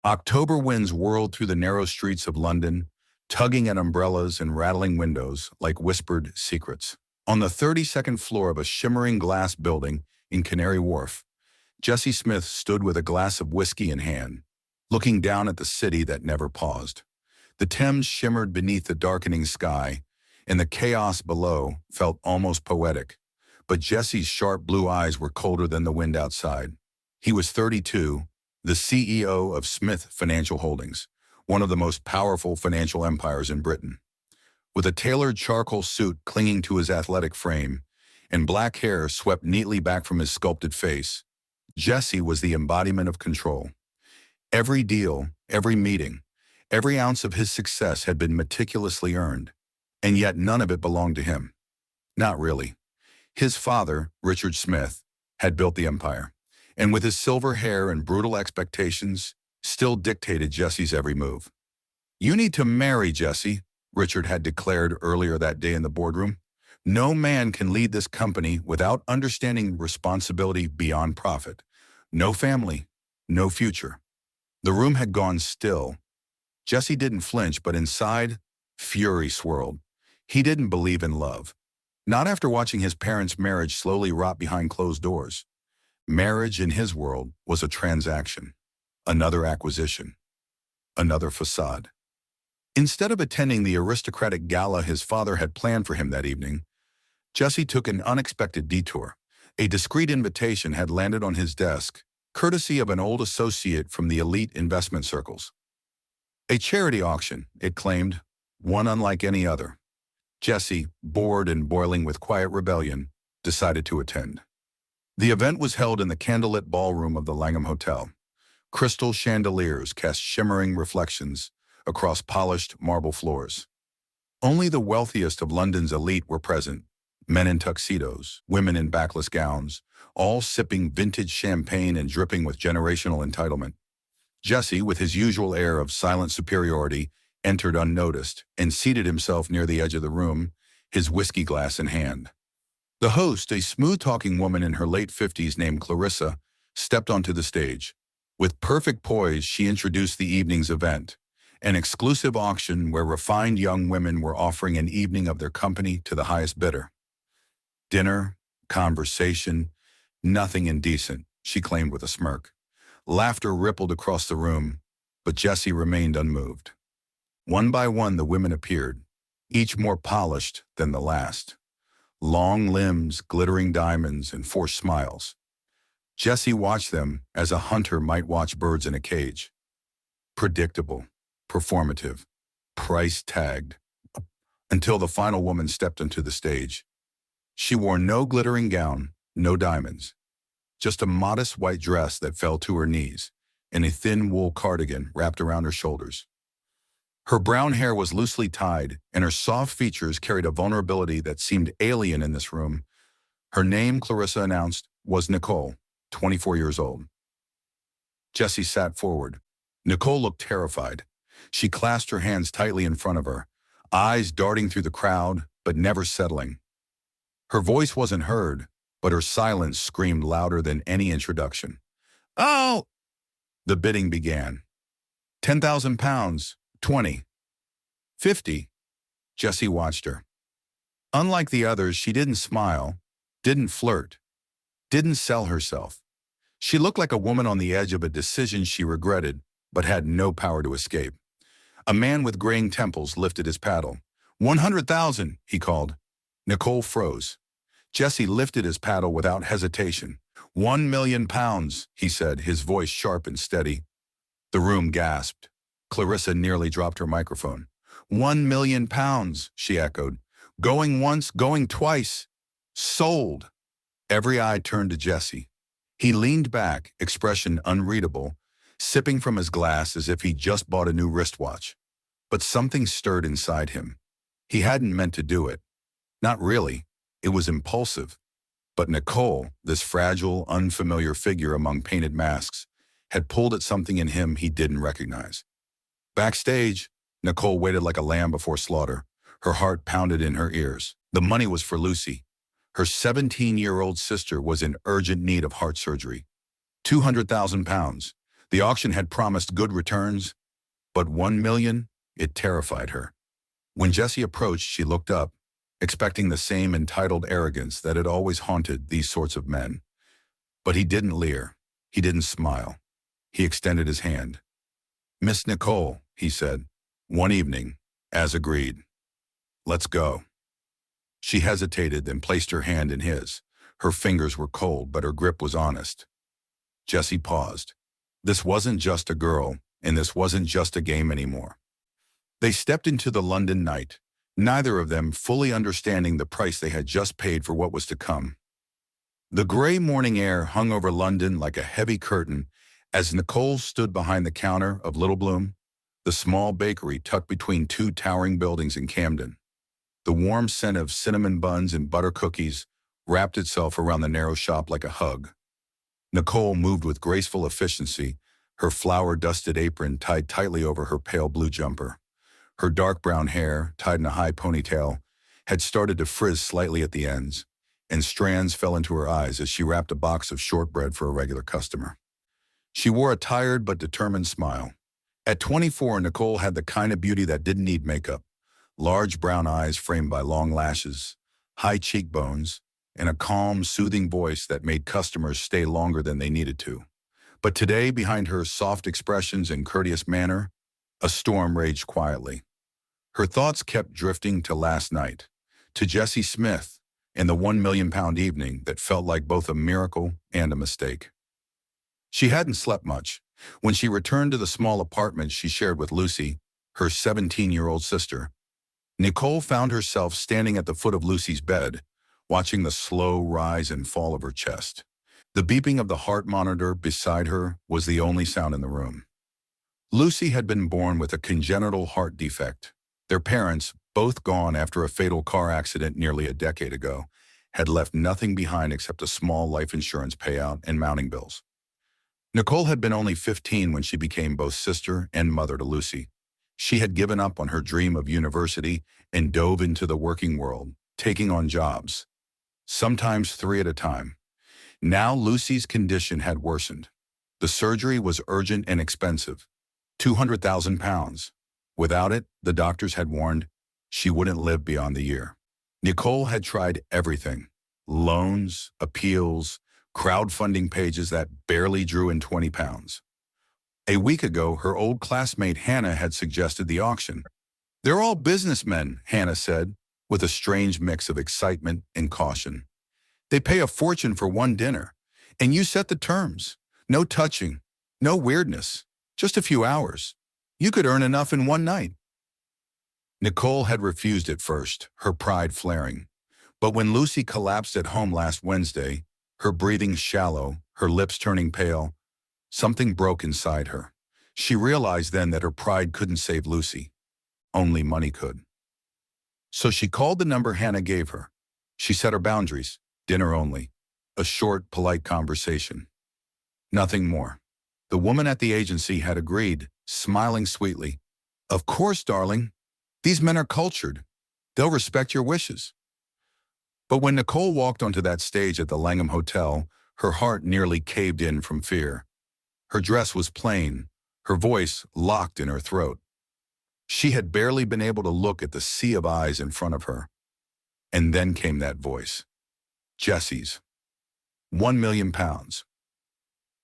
October winds whirled through the narrow streets of London, tugging at umbrellas and rattling windows like whispered secrets. On the 32nd floor of a shimmering glass building in Canary Wharf, Jessie Smith stood with a glass of whiskey in hand, looking down at the city that never paused. The Thames shimmered beneath the darkening sky, and the chaos below felt almost poetic. But Jessie's sharp blue eyes were colder than the wind outside. He was 32, the CEO of Smith Financial Holdings, one of the most powerful financial empires in Britain. With a tailored charcoal suit clinging to his athletic frame and black hair swept neatly back from his sculpted face, Jessie was the embodiment of control. Every deal, every meeting, every ounce of his success had been meticulously earned, and yet none of it belonged to him. Not really. His father, Richard Smith, had built the empire, and with his silver hair and brutal expectations, still dictated Jessie's every move. "You need to marry, Jessie," Richard had declared earlier that day in the boardroom. "No man can lead this company without understanding responsibility beyond profit. No family, no future." The room had gone still. Jessie didn't flinch, but inside, fury swirled. He didn't believe in love. Not after watching his parents' marriage slowly rot behind closed doors. Marriage in his world was a transaction, another acquisition, another facade. Instead of attending the aristocratic gala his father had planned for him that evening, Jessie took an unexpected detour. A discreet invitation had landed on his desk, courtesy of an old associate from the elite investment circles. A charity auction, it claimed, one unlike any other. Jessie, bored and boiling with quiet rebellion, decided to attend. The event was held in the candlelit ballroom of the Langham Hotel. Crystal chandeliers cast shimmering reflections across polished marble floors. Only the wealthiest of London's elite were present, men in tuxedos, women in backless gowns, all sipping vintage champagne and dripping with generational entitlement. Jessie, with his usual air of silent superiority, entered unnoticed and seated himself near the edge of the room, his whiskey glass in hand. The host, a smooth-talking woman in her late 50s named Clarissa, stepped onto the stage. With perfect poise, she introduced the evening's event, an exclusive auction where refined young women were offering an evening of their company to the highest bidder. Dinner, conversation, nothing indecent, she claimed with a smirk. Laughter rippled across the room, but Jessie remained unmoved. One by one, the women appeared, each more polished than the last. Long limbs, glittering diamonds, and forced smiles. Jessie watched them as a hunter might watch birds in a cage. Predictable, performative, price-tagged, until the final woman stepped onto the stage. She wore no glittering gown, no diamonds, just a modest white dress that fell to her knees, and a thin wool cardigan wrapped around her shoulders. Her brown hair was loosely tied, and her soft features carried a vulnerability that seemed alien in this room. Her name, Clarissa announced, was Nicole, 24 years old. Jessie sat forward. Nicole looked terrified. She clasped her hands tightly in front of her, eyes darting through the crowd, but never settling. Her voice wasn't heard, but her silence screamed louder than any introduction. "Oh!" The bidding began. £10,000, 20, 50. Jessie watched her. Unlike the others, she didn't smile, didn't flirt, didn't sell herself. She looked like a woman on the edge of a decision she regretted, but had no power to escape. A man with graying temples lifted his paddle. 100,000, he called. Nicole froze. Jessie lifted his paddle without hesitation. £1,000,000, he said, his voice sharp and steady. The room gasped. Clarissa nearly dropped her microphone. £1,000,000, she echoed. Going once, going twice. Sold. Every eye turned to Jessie. He leaned back, expression unreadable, sipping from his glass as if he'd just bought a new wristwatch. But something stirred inside him. He hadn't meant to do it. Not really. It was impulsive. But Nicole, this fragile, unfamiliar figure among painted masks, had pulled at something in him he didn't recognize. Backstage, Nicole waited like a lamb before slaughter. Her heart pounded in her ears. The money was for Lucy. Her 17-year-old sister was in urgent need of heart surgery. £200,000. The auction had promised good returns, but 1 million, it terrified her. When Jessie approached, she looked up, expecting the same entitled arrogance that had always haunted these sorts of men. But he didn't leer. He didn't smile. He extended his hand. "Miss Nicole," he said, "one evening, as agreed. Let's go." She hesitated, then placed her hand in his. Her fingers were cold, but her grip was honest. Jessie paused. This wasn't just a girl, and this wasn't just a game anymore. They stepped into the London night, neither of them fully understanding the price they had just paid for what was to come. The gray morning air hung over London like a heavy curtain as Nicole stood behind the counter of Little Bloom, the small bakery tucked between two towering buildings in Camden. The warm scent of cinnamon buns and butter cookies wrapped itself around the narrow shop like a hug. Nicole moved with graceful efficiency, her flour-dusted apron tied tightly over her pale blue jumper. Her dark brown hair, tied in a high ponytail, had started to frizz slightly at the ends, and strands fell into her eyes as she wrapped a box of shortbread for a regular customer. She wore a tired but determined smile. At 24, Nicole had the kind of beauty that didn't need makeup. Large brown eyes framed by long lashes, high cheekbones, and a calm, soothing voice that made customers stay longer than they needed to. But today, behind her soft expressions and courteous manner, a storm raged quietly. Her thoughts kept drifting to last night, to Jessie Smith, and the £1 million evening that felt like both a miracle and a mistake. She hadn't slept much. When she returned to the small apartment she shared with Lucy, her 17-year-old sister, Nicole found herself standing at the foot of Lucy's bed, watching the slow rise and fall of her chest. The beeping of the heart monitor beside her was the only sound in the room. Lucy had been born with a congenital heart defect. Their parents, both gone after a fatal car accident nearly a decade ago, had left nothing behind except a small life insurance payout and mounting bills. Nicole had been only 15 when she became both sister and mother to Lucy. She had given up on her dream of university and dove into the working world, taking on jobs, sometimes 3 at a time. Now Lucy's condition had worsened. The surgery was urgent and expensive, £200,000. Without it, the doctors had warned, she wouldn't live beyond the year. Nicole had tried everything: loans, appeals, crowdfunding pages that barely drew in £20. A week ago, her old classmate Hannah had suggested the auction. "They're all businessmen," Hannah said, with a strange mix of excitement and caution. "They pay a fortune for one dinner, and you set the terms. No touching, no weirdness, just a few hours. You could earn enough in one night." Nicole had refused at first, her pride flaring. But when Lucy collapsed at home last Wednesday, her breathing shallow, her lips turning pale, something broke inside her. She realized then that her pride couldn't save Lucy. Only money could. So she called the number Hannah gave her. She set her boundaries: dinner only, a short, polite conversation. Nothing more. The woman at the agency had agreed, smiling sweetly. "Of course, darling. These men are cultured. They'll respect your wishes." But when Nicole walked onto that stage at the Langham Hotel, her heart nearly caved in from fear. Her dress was plain, her voice locked in her throat. She had barely been able to look at the sea of eyes in front of her. And then came that voice. Jessie's. £1 million.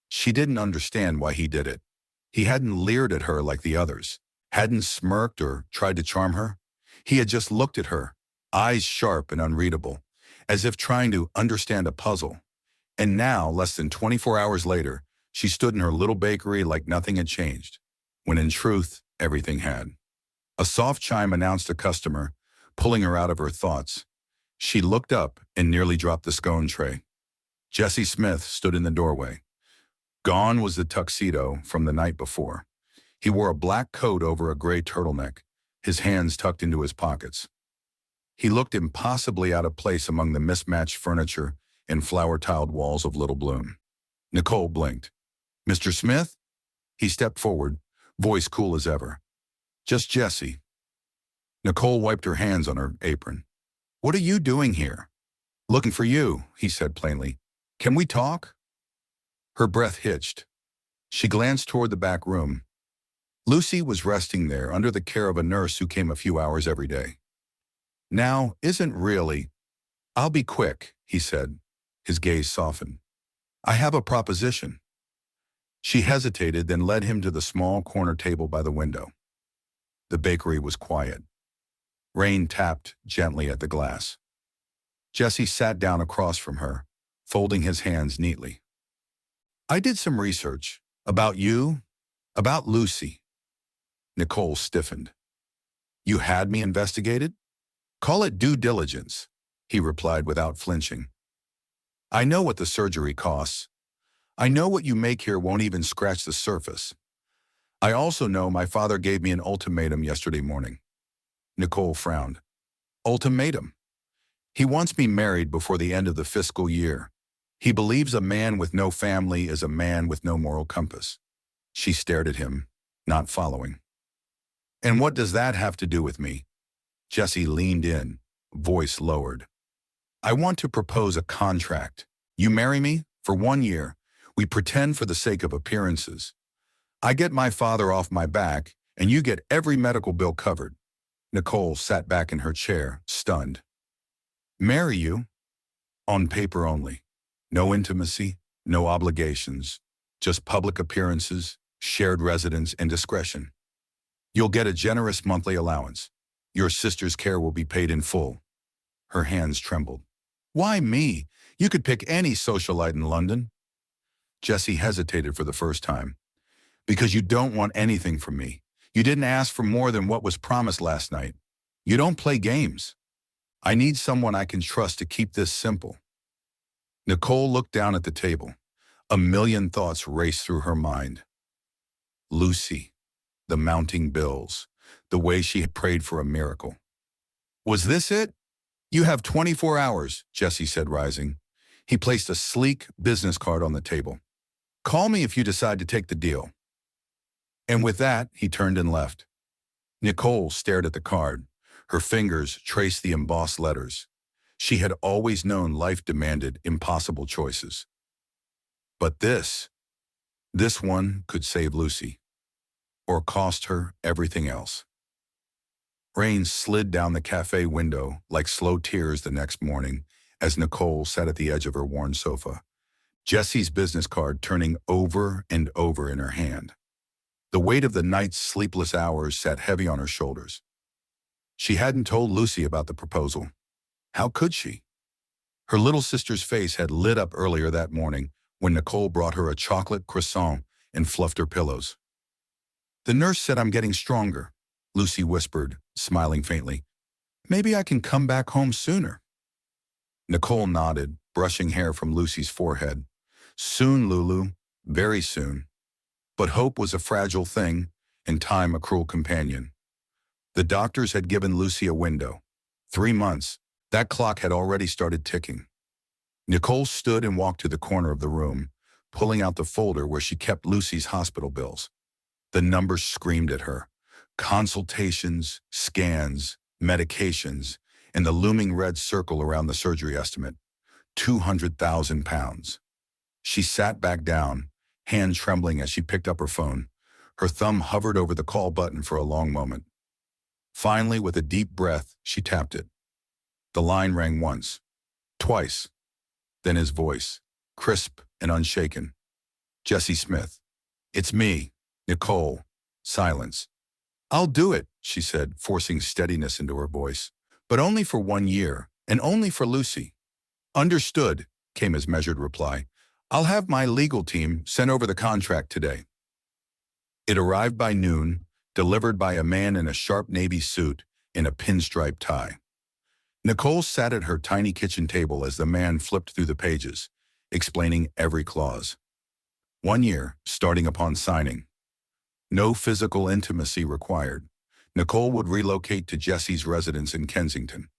She didn't understand why he did it. He hadn't leered at her like the others, hadn't smirked or tried to charm her. He had just looked at her, eyes sharp and unreadable, as if trying to understand a puzzle. And now, less than 24 hours later, she stood in her little bakery like nothing had changed, when in truth, everything had. A soft chime announced a customer, pulling her out of her thoughts. She looked up and nearly dropped the scone tray. Jessie Smith stood in the doorway. Gone was the tuxedo from the night before. He wore a black coat over a gray turtleneck, his hands tucked into his pockets. He looked impossibly out of place among the mismatched furniture and flower-tiled walls of Little Bloom. Nicole blinked. "Mr. Smith?" He stepped forward, voice cool as ever. "Just Jessie." Nicole wiped her hands on her apron. "What are you doing here?" "Looking for you," he said plainly. "Can we talk?" Her breath hitched. She glanced toward the back room. Lucy was resting there under the care of a nurse who came a few hours every day. Now, isn't really. I'll be quick, he said. His gaze softened. I have a proposition. She hesitated, then led him to the small corner table by the window. The bakery was quiet. Rain tapped gently at the glass. Jessie sat down across from her, folding his hands neatly. I did some research. About you? About Lucy. Nicole stiffened. You had me investigated? Call it due diligence, he replied without flinching. I know what the surgery costs. I know what you make here won't even scratch the surface. I also know my father gave me an ultimatum yesterday morning. Nicole frowned. Ultimatum? He wants me married before the end of the fiscal year. He believes a man with no family is a man with no moral compass. She stared at him, not following. And what does that have to do with me? Jessie leaned in, voice lowered. I want to propose a contract. You marry me for 1 year. We pretend for the sake of appearances. I get my father off my back, and you get every medical bill covered. Nicole sat back in her chair, stunned. Marry you? On paper only. No intimacy, no obligations, just public appearances, shared residence, and discretion. You'll get a generous monthly allowance. Your sister's care will be paid in full. Her hands trembled. Why me? You could pick any socialite in London. Jessie hesitated for the first time. Because you don't want anything from me. You didn't ask for more than what was promised last night. You don't play games. I need someone I can trust to keep this simple. Nicole looked down at the table. A million thoughts raced through her mind. Lucy, the mounting bills, the way she had prayed for a miracle. Was this it? You have 24 hours, Jessie said, rising. He placed a sleek business card on the table. Call me if you decide to take the deal. And with that, he turned and left. Nicole stared at the card. Her fingers traced the embossed letters. She had always known life demanded impossible choices. But this one could save Lucy, or cost her everything else. Rain slid down the cafe window like slow tears the next morning as Nicole sat at the edge of her worn sofa, Jessie's business card turning over and over in her hand. The weight of the night's sleepless hours sat heavy on her shoulders. She hadn't told Lucy about the proposal. How could she? Her little sister's face had lit up earlier that morning when Nicole brought her a chocolate croissant and fluffed her pillows. The nurse said I'm getting stronger, Lucy whispered, smiling faintly. Maybe I can come back home sooner. Nicole nodded, brushing hair from Lucy's forehead. Soon, Lulu, very soon. But hope was a fragile thing, and time a cruel companion. The doctors had given Lucy a window. 3 months. That clock had already started ticking. Nicole stood and walked to the corner of the room, pulling out the folder where she kept Lucy's hospital bills. The numbers screamed at her. Consultations, scans, medications, and the looming red circle around the surgery estimate. £200,000. She sat back down, hand trembling as she picked up her phone. Her thumb hovered over the call button for a long moment. Finally, with a deep breath, she tapped it. The line rang once, twice. Then his voice, crisp and unshaken. Jessie Smith. It's me, Nicole. Silence. I'll do it, she said, forcing steadiness into her voice. But only for 1 year, and only for Lucy. Understood, came his measured reply. I'll have my legal team send over the contract today. It arrived by noon, delivered by a man in a sharp navy suit in a pinstripe tie. Nicole sat at her tiny kitchen table as the man flipped through the pages, explaining every clause. 1 year, starting upon signing. No physical intimacy required. Nicole would relocate to Jessie's residence in Kensington.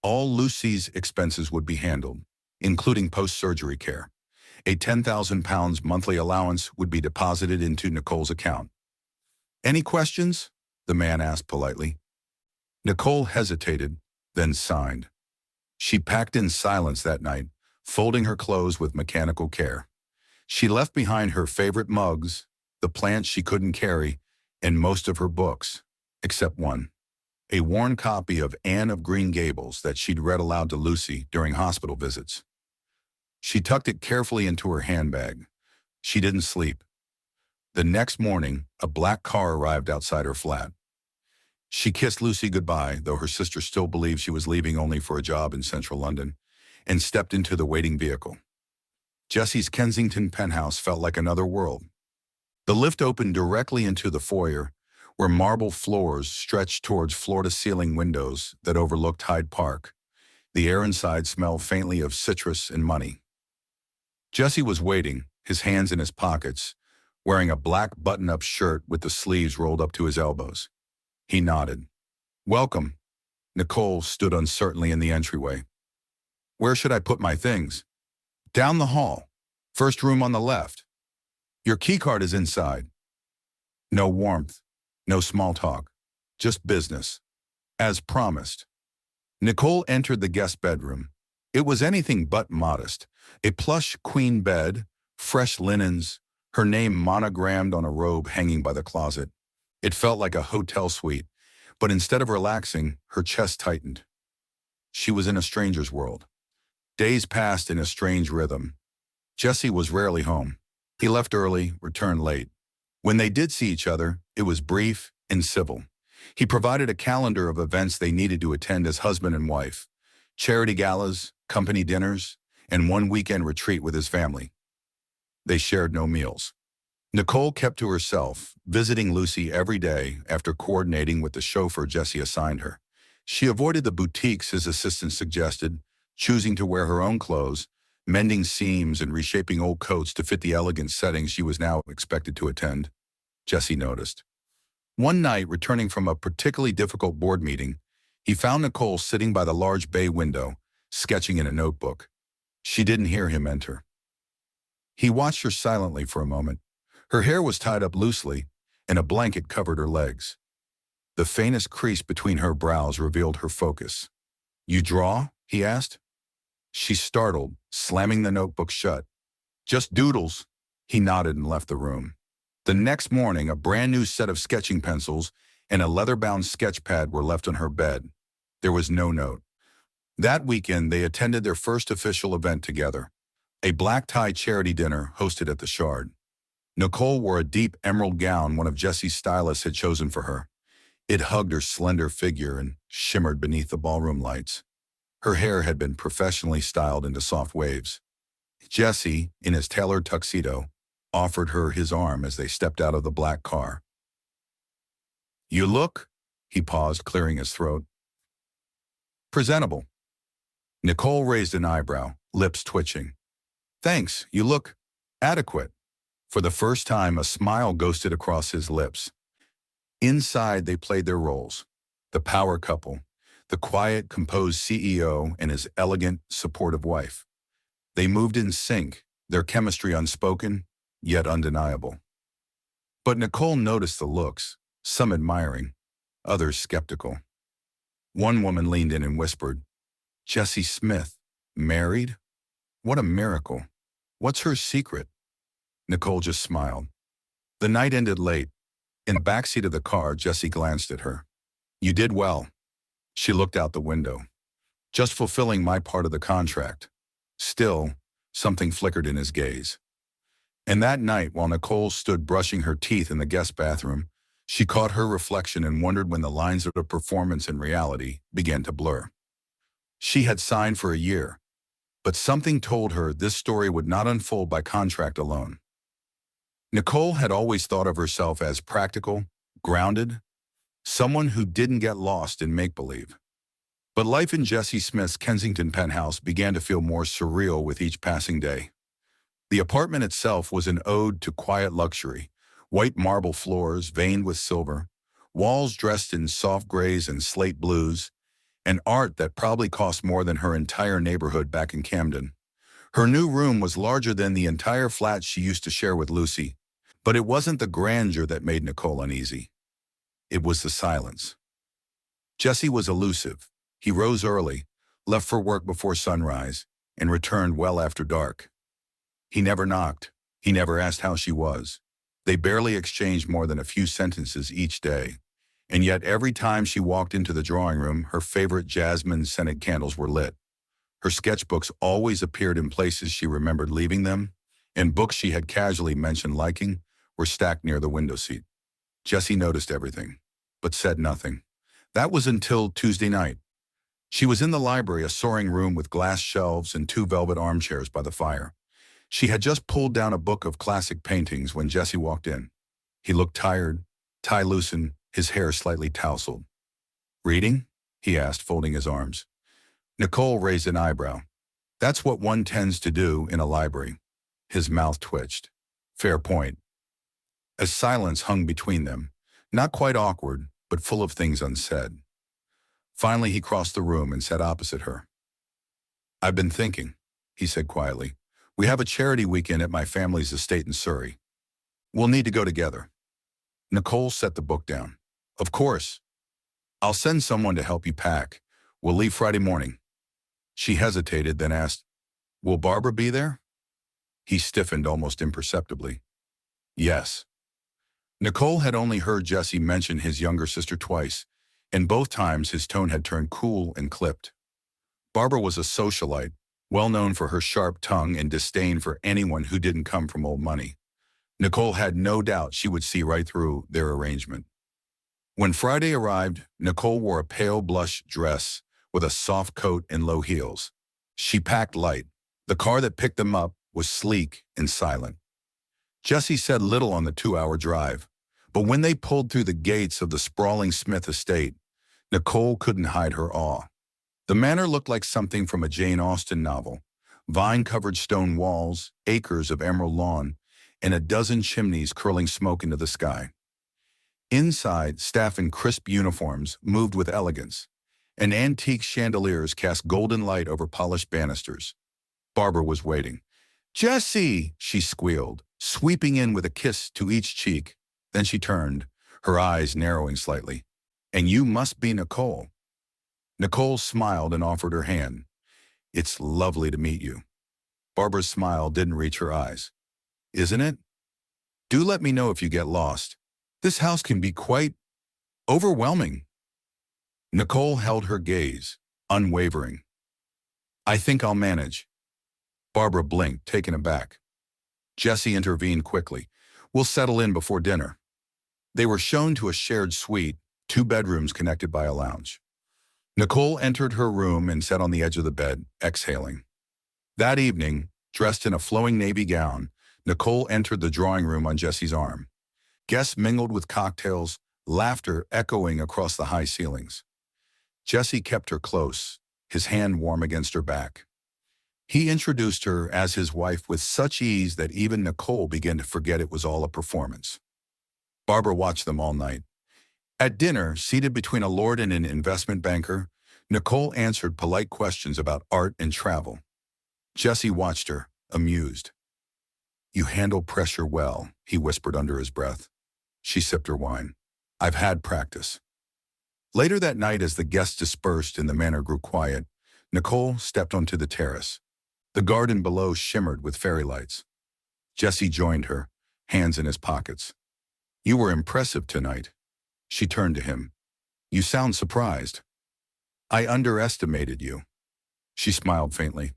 All Lucy's expenses would be handled, including post-surgery care. A £10,000 monthly allowance would be deposited into Nicole's account. Any questions? The man asked politely. Nicole hesitated, then signed. She packed in silence that night, folding her clothes with mechanical care. She left behind her favorite mugs, the plants she couldn't carry, and most of her books, except one. A worn copy of Anne of Green Gables that she'd read aloud to Lucy during hospital visits. She tucked it carefully into her handbag. She didn't sleep. The next morning, a black car arrived outside her flat. She kissed Lucy goodbye, though her sister still believed she was leaving only for a job in central London, and stepped into the waiting vehicle. Jessie's Kensington penthouse felt like another world. The lift opened directly into the foyer, where marble floors stretched towards floor-to-ceiling windows that overlooked Hyde Park. The air inside smelled faintly of citrus and money. Jessie was waiting, his hands in his pockets, wearing a black button-up shirt with the sleeves rolled up to his elbows. He nodded. "Welcome." Nicole stood uncertainly in the entryway. "Where should I put my things?" "Down the hall. First room on the left. Your keycard is inside." No warmth, no small talk, just business. As promised. Nicole entered the guest bedroom. It was anything but modest. A plush queen bed, fresh linens, her name monogrammed on a robe hanging by the closet. It felt like a hotel suite, but instead of relaxing, her chest tightened. She was in a stranger's world. Days passed in a strange rhythm. Jessie was rarely home. He left early, returned late. When they did see each other, it was brief and civil. He provided a calendar of events they needed to attend as husband and wife: charity galas, company dinners, and one weekend retreat with his family. They shared no meals. Nicole kept to herself, visiting Lucy every day after coordinating with the chauffeur Jessie assigned her. She avoided the boutiques his assistant suggested, choosing to wear her own clothes, mending seams and reshaping old coats to fit the elegant settings she was now expected to attend. Jessie noticed. One night, returning from a particularly difficult board meeting, he found Nicole sitting by the large bay window, sketching in a notebook. She didn't hear him enter. He watched her silently for a moment. Her hair was tied up loosely, and a blanket covered her legs. The faintest crease between her brows revealed her focus. "You draw?" he asked. She startled, slamming the notebook shut. "Just doodles." He nodded and left the room. The next morning, a brand new set of sketching pencils and a leather-bound sketch pad were left on her bed. There was no note. That weekend, they attended their first official event together, a black-tie charity dinner hosted at the Shard. Nicole wore a deep emerald gown one of Jessie's stylists had chosen for her. It hugged her slender figure and shimmered beneath the ballroom lights. Her hair had been professionally styled into soft waves. Jessie, in his tailored tuxedo, offered her his arm as they stepped out of the black car. "You look," he paused, clearing his throat, "presentable." Nicole raised an eyebrow, lips twitching. "Thanks, you look adequate." For the first time, a smile ghosted across his lips. Inside, they played their roles. The power couple, the quiet, composed CEO and his elegant, supportive wife. They moved in sync, their chemistry unspoken, yet undeniable. But Nicole noticed the looks, some admiring, others skeptical. One woman leaned in and whispered, "Jessie Smith, married? What a miracle. What's her secret?" Nicole just smiled. The night ended late. In the backseat of the car, Jessie glanced at her. "You did well." She looked out the window. "Just fulfilling my part of the contract." Still, something flickered in his gaze. And that night, while Nicole stood brushing her teeth in the guest bathroom, she caught her reflection and wondered when the lines of the performance and reality began to blur. She had signed for a year, but something told her this story would not unfold by contract alone. Nicole had always thought of herself as practical, grounded, someone who didn't get lost in make-believe. But life in Jessie Smith's Kensington penthouse began to feel more surreal with each passing day. The apartment itself was an ode to quiet luxury, white marble floors veined with silver, walls dressed in soft grays and slate blues, and art that probably cost more than her entire neighborhood back in Camden. Her new room was larger than the entire flat she used to share with Lucy, but it wasn't the grandeur that made Nicole uneasy. It was the silence. Jessie was elusive. He rose early, left for work before sunrise, and returned well after dark. He never knocked. He never asked how she was. They barely exchanged more than a few sentences each day. And yet every time she walked into the drawing room, her favorite jasmine-scented candles were lit. Her sketchbooks always appeared in places she remembered leaving them, and books she had casually mentioned liking were stacked near the window seat. Jessie noticed everything, but said nothing. That was until Tuesday night. She was in the library, a soaring room with glass shelves and two velvet armchairs by the fire. She had just pulled down a book of classic paintings when Jessie walked in. He looked tired, tie loosened, his hair slightly tousled. "Reading?" he asked, folding his arms. Nicole raised an eyebrow. "That's what one tends to do in a library." His mouth twitched. "Fair point." As silence hung between them, not quite awkward, but full of things unsaid. Finally, he crossed the room and sat opposite her. "I've been thinking," he said quietly. "We have a charity weekend at my family's estate in Surrey. We'll need to go together." Nicole set the book down. "Of course. I'll send someone to help you pack. We'll leave Friday morning." She hesitated, then asked, "Will Barbara be there?" He stiffened almost imperceptibly. "Yes." Nicole had only heard Jessie mention his younger sister twice, and both times his tone had turned cool and clipped. Barbara was a socialite, well known for her sharp tongue and disdain for anyone who didn't come from old money. Nicole had no doubt she would see right through their arrangement. When Friday arrived, Nicole wore a pale blush dress with a soft coat and low heels. She packed light. The car that picked them up was sleek and silent. Jessie said little on the 2-hour drive, but when they pulled through the gates of the sprawling Smith estate, Nicole couldn't hide her awe. The manor looked like something from a Jane Austen novel. Vine-covered stone walls, acres of emerald lawn, and a dozen chimneys curling smoke into the sky. Inside, staff in crisp uniforms moved with elegance, and antique chandeliers cast golden light over polished banisters. Barbara was waiting. "Jessie!" she squealed, sweeping in with a kiss to each cheek. Then she turned, her eyes narrowing slightly. "And you must be Nicole." Nicole smiled and offered her hand. "It's lovely to meet you." Barbara's smile didn't reach her eyes. "Isn't it? Do let me know if you get lost. This house can be quite overwhelming." Nicole held her gaze, unwavering. "I think I'll manage." Barbara blinked, taken aback. Jessie intervened quickly. "We'll settle in before dinner." They were shown to a shared suite, 2 bedrooms connected by a lounge. Nicole entered her room and sat on the edge of the bed, exhaling. That evening, dressed in a flowing navy gown, Nicole entered the drawing room on Jessie's arm. Guests mingled with cocktails, laughter echoing across the high ceilings. Jessie kept her close, his hand warm against her back. He introduced her as his wife with such ease that even Nicole began to forget it was all a performance. Barbara watched them all night. At dinner, seated between a lord and an investment banker, Nicole answered polite questions about art and travel. Jessie watched her, amused. "You handle pressure well," he whispered under his breath. She sipped her wine. "I've had practice." Later that night, as the guests dispersed and the manor grew quiet, Nicole stepped onto the terrace. The garden below shimmered with fairy lights. Jessie joined her, hands in his pockets. "You were impressive tonight." She turned to him. "You sound surprised." "I underestimated you." She smiled faintly.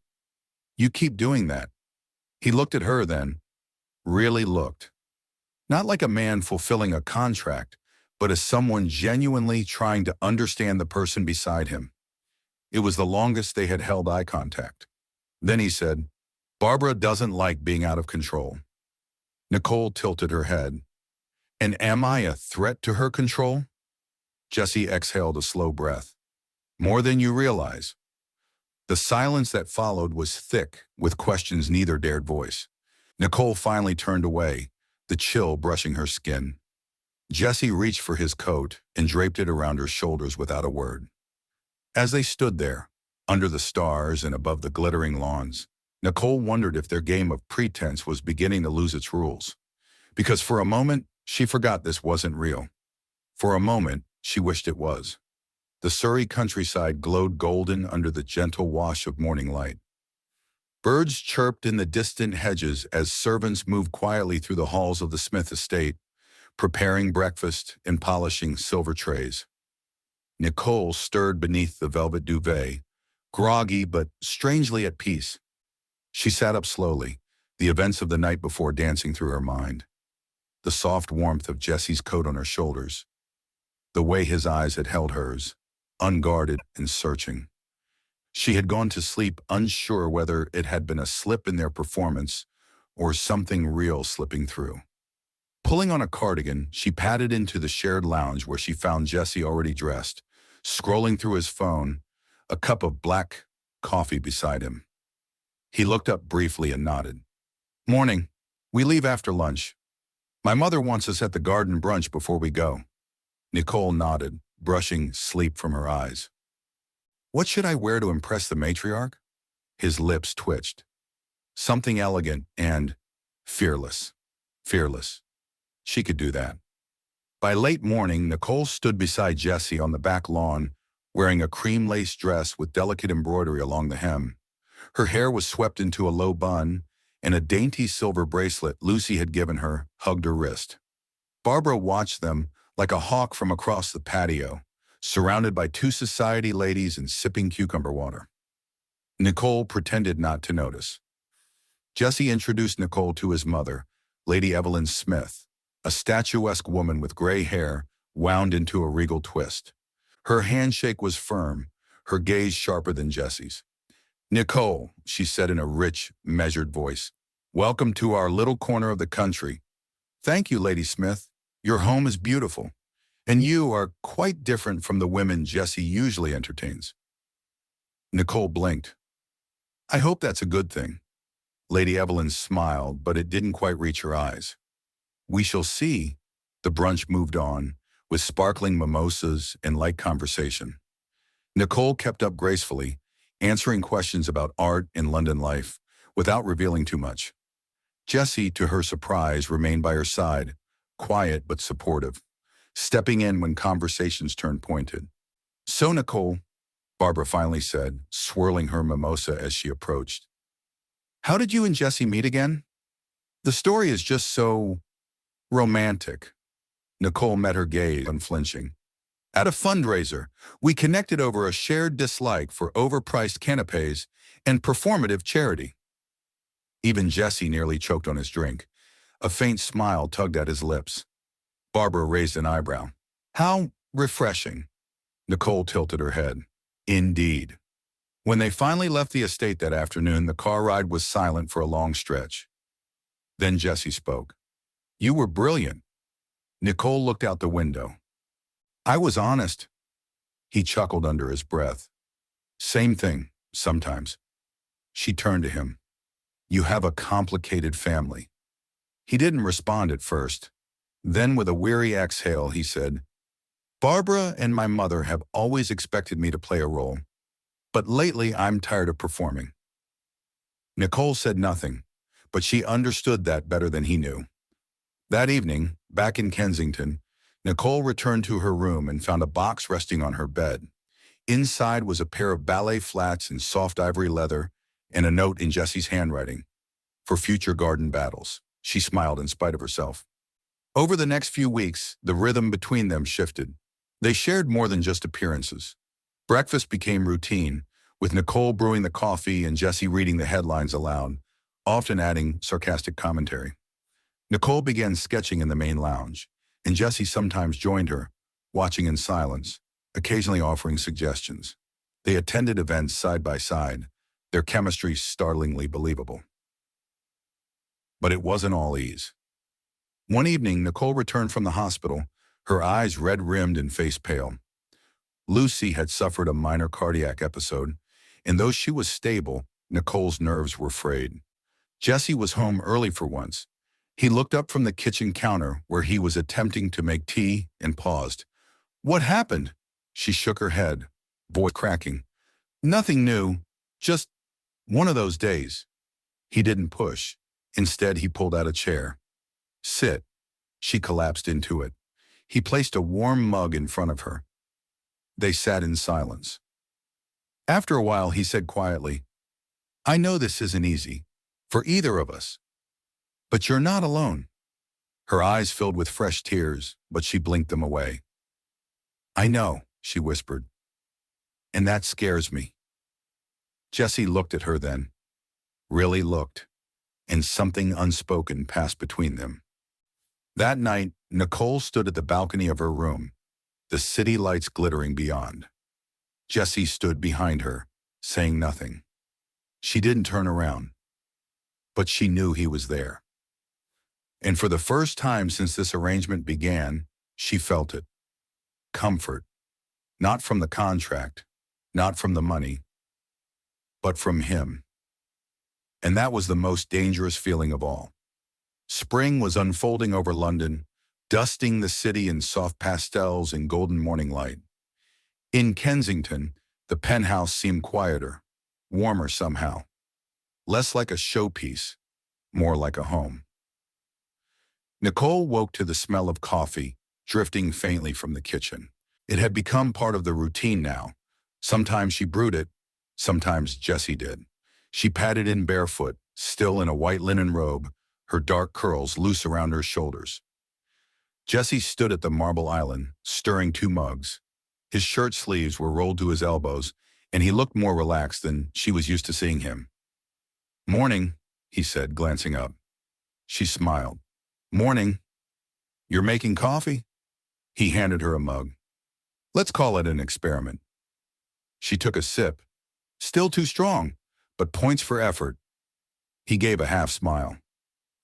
"You keep doing that." He looked at her then. Really looked. Not like a man fulfilling a contract, but as someone genuinely trying to understand the person beside him. It was the longest they had held eye contact. Then he said, "Barbara doesn't like being out of control." Nicole tilted her head. "And am I a threat to her control?" Jessie exhaled a slow breath. "More than you realize." The silence that followed was thick with questions neither dared voice. Nicole finally turned away, the chill brushing her skin. Jessie reached for his coat and draped it around her shoulders without a word. As they stood there, under the stars and above the glittering lawns, Nicole wondered if their game of pretense was beginning to lose its rules. Because for a moment, she forgot this wasn't real. For a moment, she wished it was. The Surrey countryside glowed golden under the gentle wash of morning light. Birds chirped in the distant hedges as servants moved quietly through the halls of the Smith estate, preparing breakfast and polishing silver trays. Nicole stirred beneath the velvet duvet, groggy but strangely at peace. She sat up slowly, the events of the night before dancing through her mind. The soft warmth of Jesse's coat on her shoulders, the way his eyes had held hers, unguarded and searching. She had gone to sleep unsure whether it had been a slip in their performance or something real slipping through. Pulling on a cardigan, she padded into the shared lounge where she found Jesse already dressed, scrolling through his phone, a cup of black coffee beside him. He looked up briefly and nodded. "Morning. We leave after lunch. My mother wants us at the garden brunch before we go." Nicole nodded, brushing sleep from her eyes. "What should I wear to impress the matriarch?" His lips twitched. Something elegant and fearless. Fearless. She could do that. By late morning, Nicole stood beside Jesse on the back lawn, wearing a cream lace dress with delicate embroidery along the hem. Her hair was swept into a low bun, and a dainty silver bracelet Lucy had given her hugged her wrist. Barbara watched them like a hawk from across the patio, surrounded by two society ladies and sipping cucumber water. Nicole pretended not to notice. Jesse introduced Nicole to his mother, Lady Evelyn Smith, a statuesque woman with gray hair wound into a regal twist. Her handshake was firm, her gaze sharper than Jesse's. "Nicole," she said in a rich, measured voice, "welcome to our little corner of the country." "Thank you, Lady Smith. Your home is beautiful, and you are quite different from the women Jesse usually entertains." Nicole blinked. "I hope that's a good thing." Lady Evelyn smiled, but it didn't quite reach her eyes. "We shall see." The brunch moved on, with sparkling mimosas and light conversation. Nicole kept up gracefully, answering questions about art and London life, without revealing too much. Jesse, to her surprise, remained by her side, quiet but supportive, stepping in when conversations turned pointed. "So, Nicole," Barbara finally said, swirling her mimosa as she approached, "how did you and Jesse meet again? The story is just so romantic." Nicole met her gaze, unflinching. "At a fundraiser, we connected over a shared dislike for overpriced canapes and performative charity." Even Jesse nearly choked on his drink. A faint smile tugged at his lips. Barbara raised an eyebrow. "How refreshing." Nicole tilted her head. "Indeed." When they finally left the estate that afternoon, the car ride was silent for a long stretch. Then Jesse spoke. "You were brilliant." Nicole looked out the window. "I was honest." He chuckled under his breath. "Same thing, sometimes." She turned to him. "You have a complicated family." He didn't respond at first. Then with a weary exhale, he said, "Barbara and my mother have always expected me to play a role. But lately I'm tired of performing." Nicole said nothing, but she understood that better than he knew. That evening, back in Kensington, Nicole returned to her room and found a box resting on her bed. Inside was a pair of ballet flats in soft ivory leather and a note in Jesse's handwriting. "For future garden battles." She smiled in spite of herself. Over the next few weeks, the rhythm between them shifted. They shared more than just appearances. Breakfast became routine, with Nicole brewing the coffee and Jesse reading the headlines aloud, often adding sarcastic commentary. Nicole began sketching in the main lounge, and Jesse sometimes joined her, watching in silence, occasionally offering suggestions. They attended events side by side, their chemistry startlingly believable. But it wasn't all ease. One evening, Nicole returned from the hospital, her eyes red-rimmed and face pale. Lucy had suffered a minor cardiac episode, and though she was stable, Nicole's nerves were frayed. Jesse was home early for once. He looked up from the kitchen counter where he was attempting to make tea and paused. "What happened?" She shook her head, voice cracking. "Nothing new, just one of those days." He didn't push. Instead, he pulled out a chair. "Sit." She collapsed into it. He placed a warm mug in front of her. They sat in silence. After a while, he said quietly, I know this isn't easy for either of us, but you're not alone. Her eyes filled with fresh tears, but she blinked them away. I know, she whispered, and that scares me. Jessie looked at her then, really looked, and something unspoken passed between them. That night, Nicole stood at the balcony of her room, the city lights glittering beyond. Jessie stood behind her, saying nothing. She didn't turn around, but she knew he was there. And for the first time since this arrangement began, she felt it. Comfort, not from the contract, not from the money, but from him. And that was the most dangerous feeling of all. Spring was unfolding over London, dusting the city in soft pastels and golden morning light. In Kensington, the penthouse seemed quieter, warmer somehow. Less like a showpiece, more like a home. Nicole woke to the smell of coffee, drifting faintly from the kitchen. It had become part of the routine now. Sometimes she brewed it, sometimes Jessie did. She padded in barefoot, still in a white linen robe, her dark curls loose around her shoulders. Jessie stood at the marble island, stirring 2 mugs. His shirt sleeves were rolled to his elbows, and he looked more relaxed than she was used to seeing him. Morning, he said, glancing up. She smiled. Morning. You're making coffee? He handed her a mug. Let's call it an experiment. She took a sip. Still too strong, but points for effort. He gave a half smile.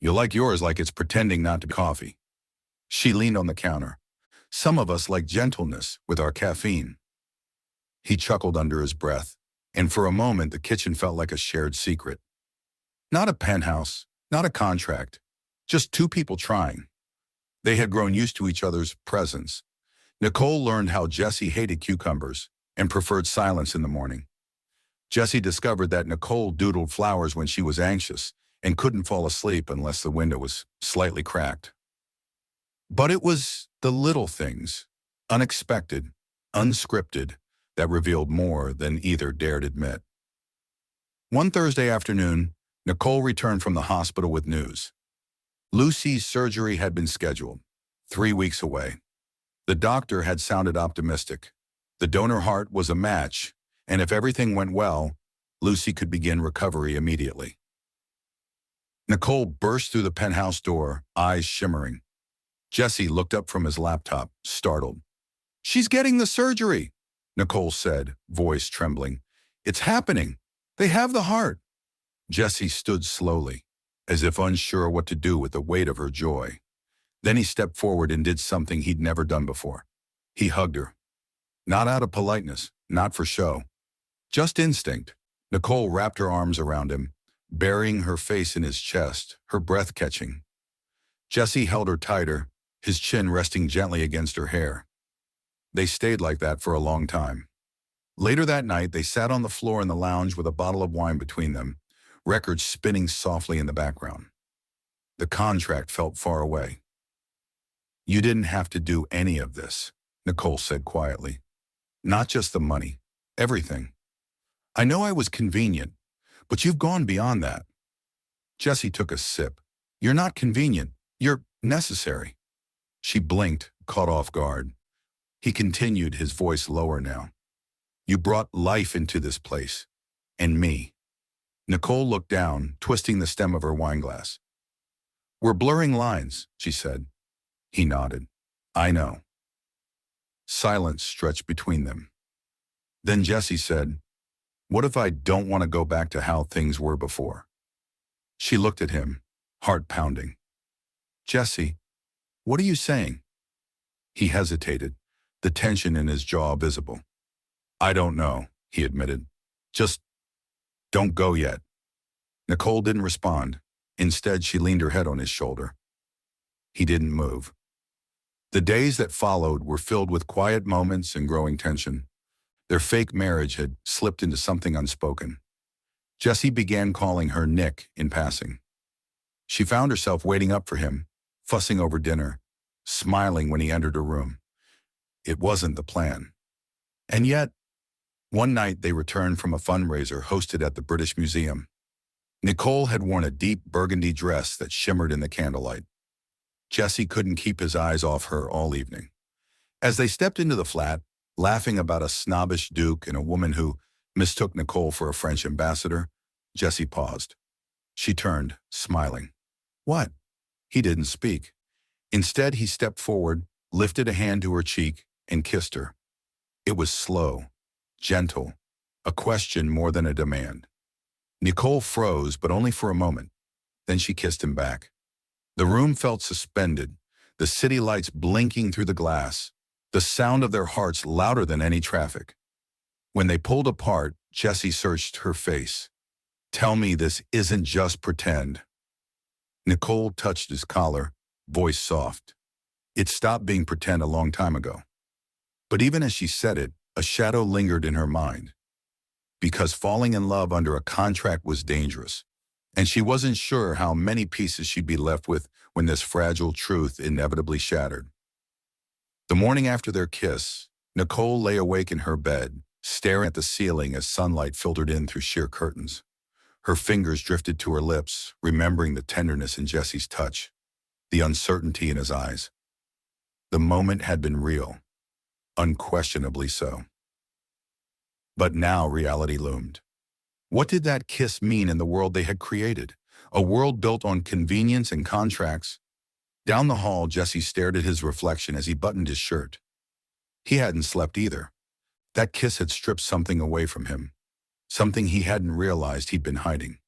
You like yours like it's pretending not to be coffee. She leaned on the counter. Some of us like gentleness with our caffeine. He chuckled under his breath, and for a moment the kitchen felt like a shared secret. Not a penthouse, not a contract, just 2 people trying. They had grown used to each other's presence. Nicole learned how Jessie hated cucumbers and preferred silence in the morning. Jessie discovered that Nicole doodled flowers when she was anxious and couldn't fall asleep unless the window was slightly cracked. But it was the little things, unexpected, unscripted, that revealed more than either dared admit. One Thursday afternoon, Nicole returned from the hospital with news. Lucy's surgery had been scheduled, 3 weeks away. The doctor had sounded optimistic. The donor heart was a match, and if everything went well, Lucy could begin recovery immediately. Nicole burst through the penthouse door, eyes shimmering. Jessie looked up from his laptop, startled. She's getting the surgery, Nicole said, voice trembling. It's happening. They have the heart. Jessie stood slowly, as if unsure what to do with the weight of her joy. Then he stepped forward and did something he'd never done before. He hugged her. Not out of politeness, not for show. Just instinct. Nicole wrapped her arms around him, burying her face in his chest, her breath catching. Jessie held her tighter, his chin resting gently against her hair. They stayed like that for a long time. Later that night, they sat on the floor in the lounge with a bottle of wine between them, records spinning softly in the background. The contract felt far away. You didn't have to do any of this, Nicole said quietly. Not just the money, everything. I know I was convenient, but you've gone beyond that. Jessie took a sip. You're not convenient. You're necessary. She blinked, caught off guard. He continued, his voice lower now. You brought life into this place. And me. Nicole looked down, twisting the stem of her wineglass. We're blurring lines, she said. He nodded. I know. Silence stretched between them. Then Jessie said, what if I don't want to go back to how things were before? She looked at him, heart pounding. Jessie, what are you saying? He hesitated, the tension in his jaw visible. I don't know, he admitted. Just don't go yet. Nicole didn't respond. Instead, she leaned her head on his shoulder. He didn't move. The days that followed were filled with quiet moments and growing tension. Their fake marriage had slipped into something unspoken. Jessie began calling her Nick in passing. She found herself waiting up for him, fussing over dinner, smiling when he entered her room. It wasn't the plan. And yet, one night they returned from a fundraiser hosted at the British Museum. Nicole had worn a deep burgundy dress that shimmered in the candlelight. Jessie couldn't keep his eyes off her all evening. As they stepped into the flat, laughing about a snobbish duke and a woman who mistook Nicole for a French ambassador, Jessie paused. She turned, smiling. What? He didn't speak. Instead, he stepped forward, lifted a hand to her cheek, and kissed her. It was slow, gentle, a question more than a demand. Nicole froze, but only for a moment. Then she kissed him back. The room felt suspended, the city lights blinking through the glass, the sound of their hearts louder than any traffic. When they pulled apart, Jessie searched her face. Tell me this isn't just pretend. Nicole touched his collar, voice soft. It stopped being pretend a long time ago. But even as she said it, a shadow lingered in her mind. Because falling in love under a contract was dangerous, and she wasn't sure how many pieces she'd be left with when this fragile truth inevitably shattered. The morning after their kiss, Nicole lay awake in her bed, staring at the ceiling as sunlight filtered in through sheer curtains. Her fingers drifted to her lips, remembering the tenderness in Jessie's touch, the uncertainty in his eyes. The moment had been real, unquestionably so. But now reality loomed. What did that kiss mean in the world they had created? A world built on convenience and contracts? Down the hall, Jessie stared at his reflection as he buttoned his shirt. He hadn't slept either. That kiss had stripped something away from him, something he hadn't realized he'd been hiding.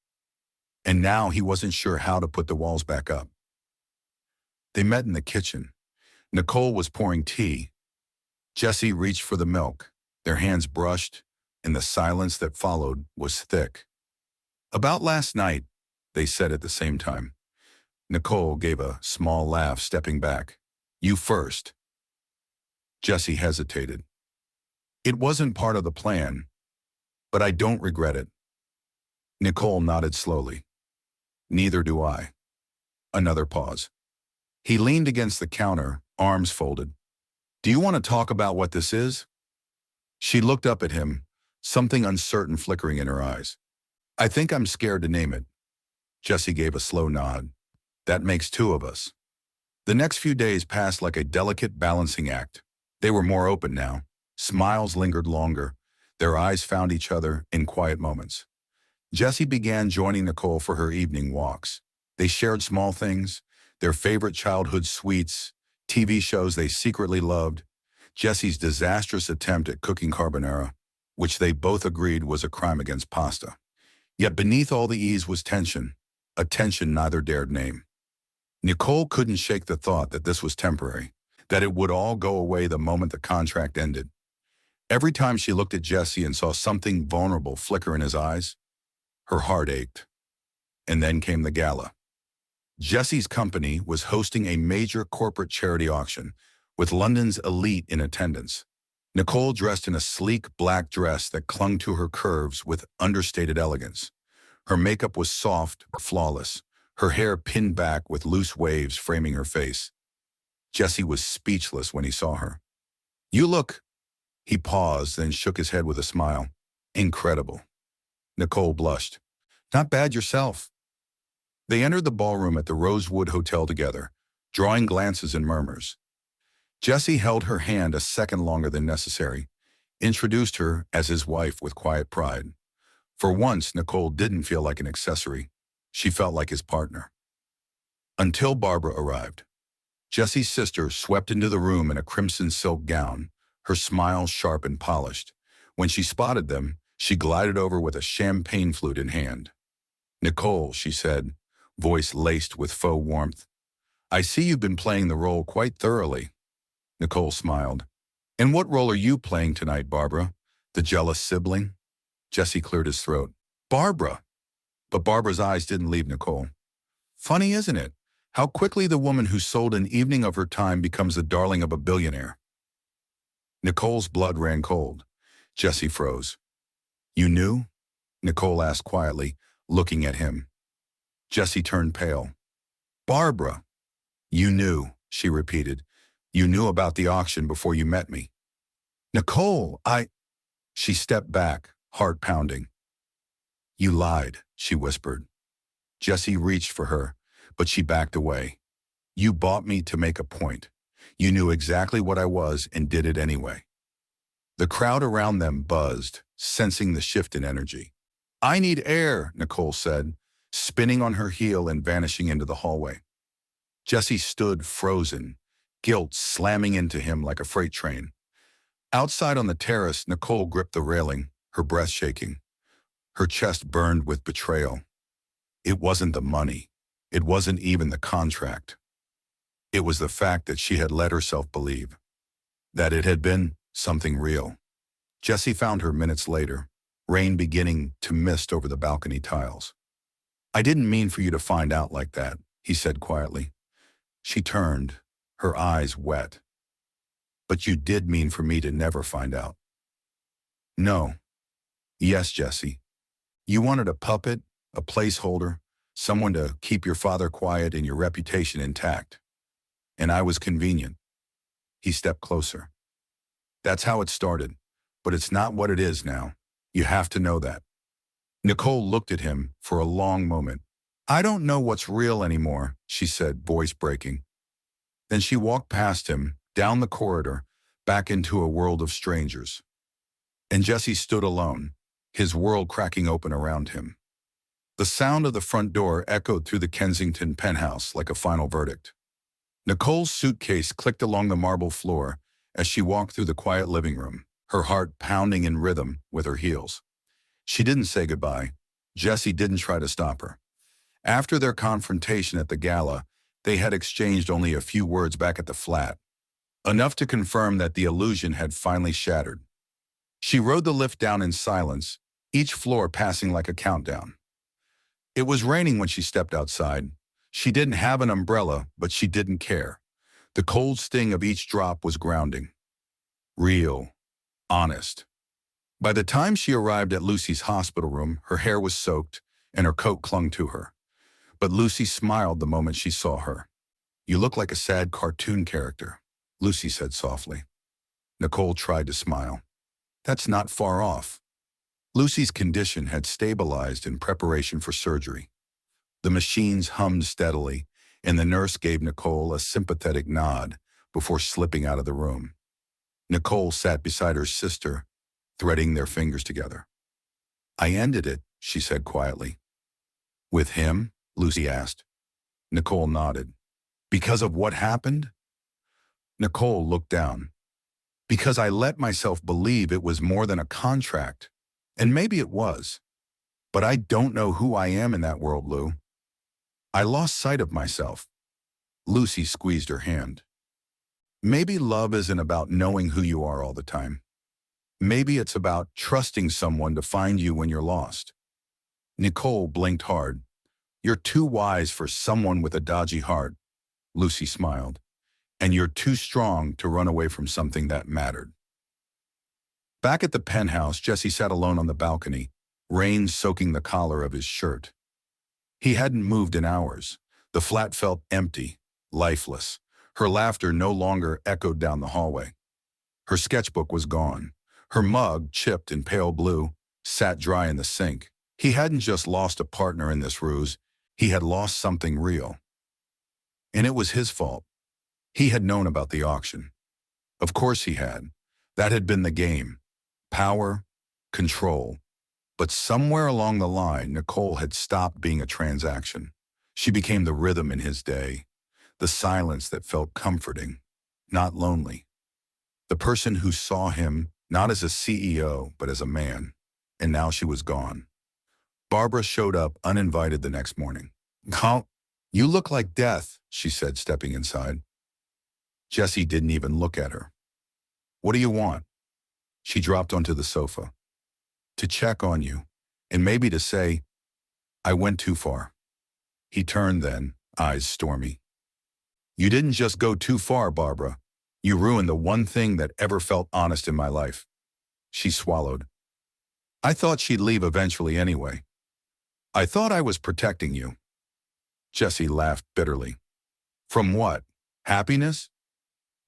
And now he wasn't sure how to put the walls back up. They met in the kitchen. Nicole was pouring tea. Jessie reached for the milk. Their hands brushed, and the silence that followed was thick. About last night, they said at the same time. Nicole gave a small laugh, stepping back. You first. Jessie hesitated. It wasn't part of the plan, but I don't regret it. Nicole nodded slowly. Neither do I. Another pause. He leaned against the counter, arms folded. Do you want to talk about what this is? She looked up at him, something uncertain flickering in her eyes. I think I'm scared to name it. Jessie gave a slow nod. That makes two of us. The next few days passed like a delicate balancing act. They were more open now. Smiles lingered longer. Their eyes found each other in quiet moments. Jessie began joining Nicole for her evening walks. They shared small things, their favorite childhood sweets, TV shows they secretly loved, Jessie's disastrous attempt at cooking carbonara, which they both agreed was a crime against pasta. Yet beneath all the ease was tension, a tension neither dared name. Nicole couldn't shake the thought that this was temporary, that it would all go away the moment the contract ended. Every time she looked at Jessie and saw something vulnerable flicker in his eyes, her heart ached. And then came the gala. Jessie's company was hosting a major corporate charity auction, with London's elite in attendance. Nicole dressed in a sleek black dress that clung to her curves with understated elegance. Her makeup was soft, flawless, her hair pinned back with loose waves framing her face. Jessie was speechless when he saw her. You look... He paused, then shook his head with a smile. Incredible. Nicole blushed. Not bad yourself. They entered the ballroom at the Rosewood Hotel together, drawing glances and murmurs. Jessie held her hand a second longer than necessary, introduced her as his wife with quiet pride. For once, Nicole didn't feel like an accessory. She felt like his partner. Until Barbara arrived. Jessie's sister swept into the room in a crimson silk gown, her smile sharp and polished. When she spotted them, she glided over with a champagne flute in hand. Nicole, she said, voice laced with faux warmth. I see you've been playing the role quite thoroughly. Nicole smiled. And what role are you playing tonight, Barbara? The jealous sibling? Jessie cleared his throat. Barbara! But Barbara's eyes didn't leave Nicole. Funny, isn't it? How quickly the woman who sold an evening of her time becomes the darling of a billionaire. Nicole's blood ran cold. Jessie froze. You knew? Nicole asked quietly, looking at him. Jessie turned pale. Barbara! You knew, she repeated. You knew about the auction before you met me. Nicole, She stepped back, heart pounding. You lied, she whispered. Jessie reached for her, but she backed away. You bought me to make a point. You knew exactly what I was and did it anyway. The crowd around them buzzed, sensing the shift in energy. I need air, Nicole said, spinning on her heel and vanishing into the hallway. Jessie stood frozen, guilt slamming into him like a freight train. Outside on the terrace, Nicole gripped the railing, her breath shaking. Her chest burned with betrayal. It wasn't the money. It wasn't even the contract. It was the fact that she had let herself believe that it had been something real. Jessie found her minutes later, rain beginning to mist over the balcony tiles. I didn't mean for you to find out like that, he said quietly. She turned, her eyes wet. But you did mean for me to never find out. No. Yes, Jessie. You wanted a puppet, a placeholder, someone to keep your father quiet and your reputation intact. And I was convenient. He stepped closer. That's how it started, but it's not what it is now. You have to know that. Nicole looked at him for a long moment. I don't know what's real anymore, she said, voice breaking. Then she walked past him, down the corridor, back into a world of strangers. And Jessie stood alone, his world cracking open around him. The sound of the front door echoed through the Kensington penthouse like a final verdict. Nicole's suitcase clicked along the marble floor as she walked through the quiet living room, her heart pounding in rhythm with her heels. She didn't say goodbye. Jessie didn't try to stop her. After their confrontation at the gala, they had exchanged only a few words back at the flat, enough to confirm that the illusion had finally shattered. She rode the lift down in silence, each floor passing like a countdown. It was raining when she stepped outside. She didn't have an umbrella, but she didn't care. The cold sting of each drop was grounding. Real. Honest. By the time she arrived at Lucy's hospital room, her hair was soaked and her coat clung to her. But Lucy smiled the moment she saw her. You look like a sad cartoon character, Lucy said softly. Nicole tried to smile. That's not far off. Lucy's condition had stabilized in preparation for surgery. The machines hummed steadily, and the nurse gave Nicole a sympathetic nod before slipping out of the room. Nicole sat beside her sister, threading their fingers together. I ended it, she said quietly. With him? Lucy asked. Nicole nodded. Because of what happened? Nicole looked down. Because I let myself believe it was more than a contract. And maybe it was. But I don't know who I am in that world, Lou. I lost sight of myself. Lucy squeezed her hand. Maybe love isn't about knowing who you are all the time. Maybe it's about trusting someone to find you when you're lost. Nicole blinked hard. You're too wise for someone with a dodgy heart, Lucy smiled. And you're too strong to run away from something that mattered. Back at the penthouse, Jessie sat alone on the balcony, rain soaking the collar of his shirt. He hadn't moved in hours. The flat felt empty, lifeless. Her laughter no longer echoed down the hallway. Her sketchbook was gone. Her mug, chipped and pale blue, sat dry in the sink. He hadn't just lost a partner in this ruse. He had lost something real. And it was his fault. He had known about the auction. Of course he had. That had been the game. Power, control. But somewhere along the line, Nicole had stopped being a transaction. She became the rhythm in his day, the silence that felt comforting, not lonely. The person who saw him not as a CEO, but as a man. And now she was gone. Barbara showed up uninvited the next morning. "How? You look like death," she said, stepping inside. Jessie didn't even look at her. "What do you want?" She dropped onto the sofa. "To check on you, and maybe to say, I went too far." He turned then, eyes stormy. "You didn't just go too far, Barbara. You ruined the one thing that ever felt honest in my life." She swallowed. "I thought she'd leave eventually anyway. I thought I was protecting you." Jessie laughed bitterly. "From what? Happiness?"